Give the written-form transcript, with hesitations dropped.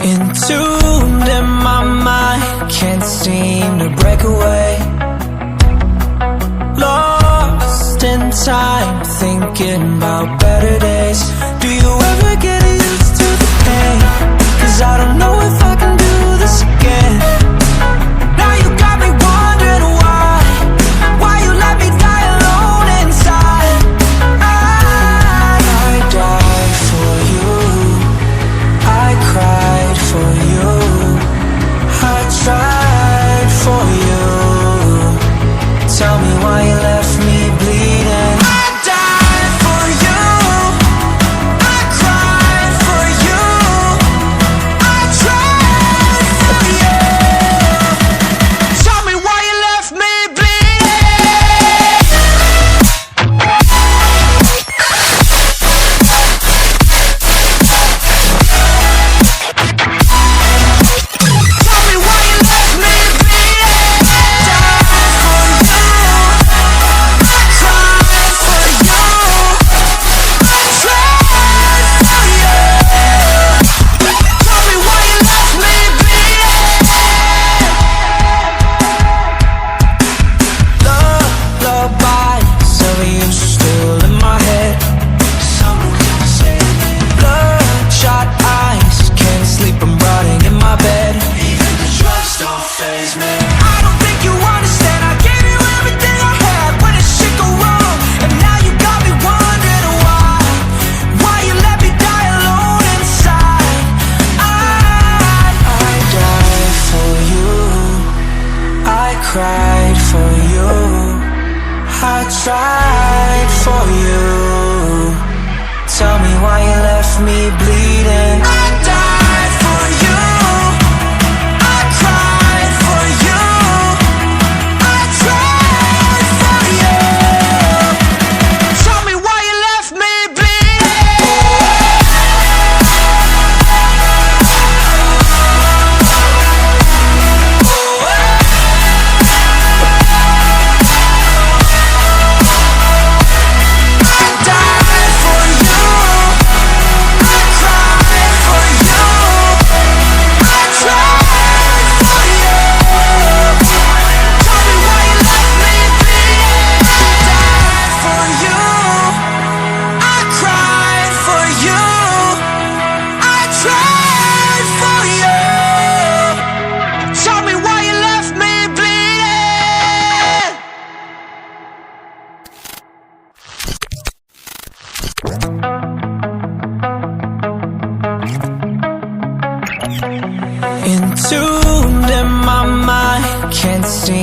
Entombed in my mind, can't seem to break away. Lost in time, thinking about better days. Do you ever get used to the pain? 'Cause I don't know if I can do this again. Now you got me wondering why you let me die alone inside. I died for you, I cried for you, I tried for you. Tell me why you left me bleeding. I died for you, I cried for you, I tried for you. Tell me why you left me bleeding. Tell me why you left me bleeding. Died for you, I cried for you, I tried for you. Tell me why you left me bleeding. Lullabies of you still in my head. Bloodshot eyes, can't sleep, I'm rotting in my bed. Even the drugs don't faze me. I don't think you understand, I gave you everything I had. When did shit go wrong? And now you got me wondering why you let me die alone inside. I died for you, I cried for you, I tried for you. Tell me why you left me bleeding. I died for you, I cried for you, I tried for you. Tell me why you left me bleeding. I died for you, I cried for you, I tried for you. Tell me why you left me bleeding. I died for you, I cried for you, I tried for you. Tell me why you left me bleeding. Entombed in my mind, can't seem